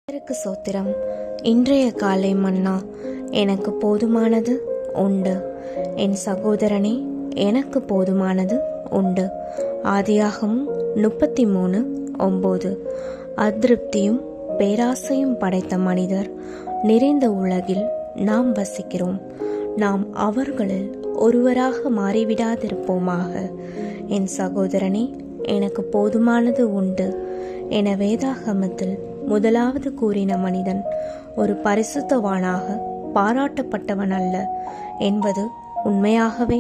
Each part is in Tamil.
கர்த்தருக்கு ஸ்தோத்திரம். இன்றைய காலை மன்னா எனக்கு போதுமானது உண்டு. என் சகோதரனே, எனக்கு போதுமானது உண்டு. ஆதியாகமம் 33:9. அதிருப்தியும் பேராசையும் படைத்த மனிதர் நிறைந்த உலகில் நாம் வசிக்கிறோம். நாம் அவர்களில் ஒருவராக மாறிவிடாதிருப்போமாக. என் சகோதரனே, எனக்கு போதுமானது உண்டு என வேதாகமத்தில் முதலாவது கூறின மனிதன் ஒரு பரிசுத்தவானாக பாராட்டப்பட்டவன் அல்ல என்பது உண்மையாகவே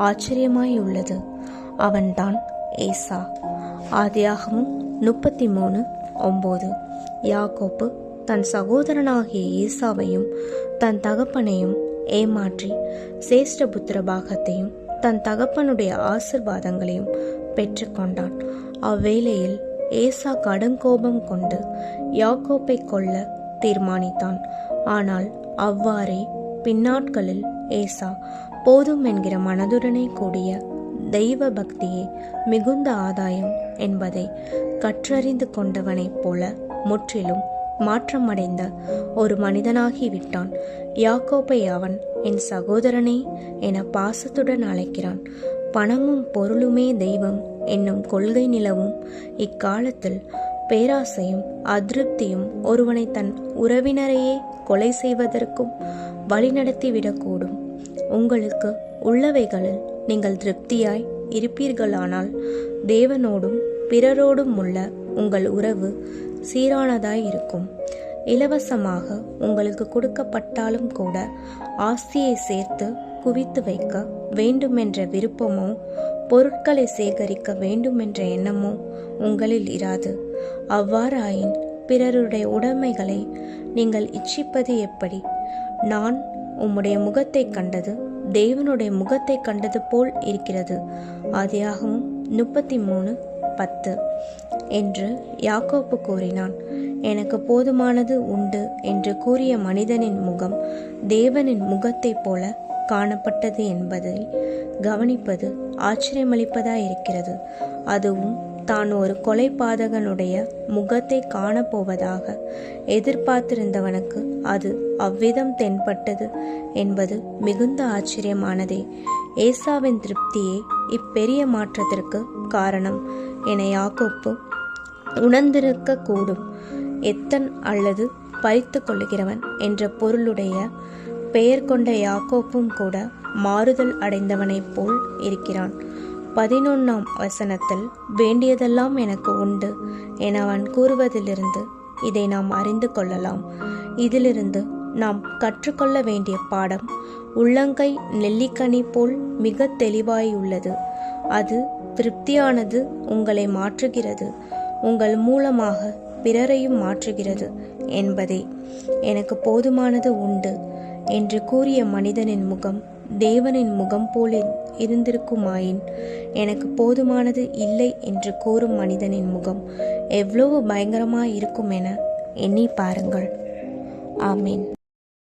ஆச்சரியமாயுள்ளது. அவன்தான் ஏசா. ஆதியாகமம் 33:9. யாக்கோப்பு தன் சகோதரனாகிய ஏசாவையும் தன் தகப்பனையும் ஏமாற்றி சேஷ்டபுத்திர பாகத்தையும் தன் தகப்பனுடைய ஆசிர்வாதங்களையும் பெற்றுக்கொண்டான். அவ்வேளையில் ஏசா கடுங்கோபம் கொண்டு யாக்கோப்பை கொல்ல தீர்மானித்தான். ஆனால் அவ்வாறே பின்னாட்களில் ஏசா போதும் என்கிற மனதுடனே கூடிய தெய்வ பக்தியே மிகுந்த ஆதாயம் என்பதை கற்றறிந்து கொண்டவனைப் போல முற்றிலும் மாற்றமடைந்த ஒரு மனிதனாகிவிட்டான். யாக்கோப்பை அவன் என் சகோதரனே என பாசத்துடன் அழைக்கிறான். பணமும் பொருளுமே தெய்வம் என்னும் கொள்கை நிலவும் இக்காலத்தில் பேராசையும் அதிருப்தியும் ஒருவனை தன் உறவினரையே கொலை செய்வதற்கும் வழிநடத்திவிடக்கூடும். உங்களுக்கு உள்ளவைகளில் நீங்கள் திருப்தியாய் இருப்பீர்களானால் தேவனோடும் பிறரோடும் உள்ள உங்கள் உறவு சீரானதாய் இருக்கும். இலவசமாக உங்களுக்கு கொடுக்கப்பட்டாலும் கூட ஆஸ்தியை சேர்த்து குவித்து வைக்க வேண்டுமென்ற விருப்பமோ பொருட்களை சேகரிக்க வேண்டுமென்ற எண்ணமோ உங்களில் இராது. அவ்வாறாயின் பிறருடைய உடைமைகளை நீங்கள் இச்சிப்பது எப்படி? நான் உம்முடைய முகத்தை கண்டது தேவனுடைய முகத்தை கண்டது போல் இருக்கிறது. ஆதியாகமம் 33:10 என்று யாக்கோப்பு கூறினான். எனக்கு போதுமானது உண்டு என்று கூறிய மனிதனின் முகம் தேவனின் முகத்தைப் போல காணப்பட்டது என்பதை கவனிப்பது ஆச்சரியமளிப்பதாயிருக்கிறது. அதுவும் தான் ஒரு கொலைபாதகனுடைய முகத்தை காணப்போவதாக எதிர்பார்த்திருந்தவனுக்கு அது அவ்விதம் தென்பட்டது என்பது மிகுந்த ஆச்சரியமானதே. ஏசாவின் திருப்தியே இப்பெரிய மாற்றத்திற்கு காரணம் என யாக்கோப்பு உணர்ந்திருக்க கூடும். எத்தன் அல்லது பறித்து கொள்ளுகிறவன் என்ற பொருளுடைய பெயர் கொண்ட யாக்கோப்பும் கூட மாறுதல் அடைந்தவனைப் போல் இருக்கிறான். 11ஆம் வசனத்தில் வேண்டியதெல்லாம் எனக்கு உண்டு என அவன் கூறுவதிலிருந்து இதை நாம் அறிந்து கொள்ளலாம். இதிலிருந்து நாம் கற்றுக்கொள்ள வேண்டிய பாடம் உள்ளங்கை நெல்லிக்கனி போல் மிக தெளிவாயுள்ளது. அது திருப்தியானது உங்களை மாற்றுகிறது, உங்கள் மூலமாக பிறரையும் மாற்றுகிறது என்பதே. எனக்கு போதுமானது உண்டு என்று கூறிய மனிதனின் முகம் தேவனின் முகம் போல் இருந்திருக்குமாயின், எனக்கு போதுமானது இல்லை என்று கூறும் மனிதனின் முகம் எவ்வளவு பயங்கரமாயிருக்கும் என எண்ணி பாருங்கள். ஆமீன்.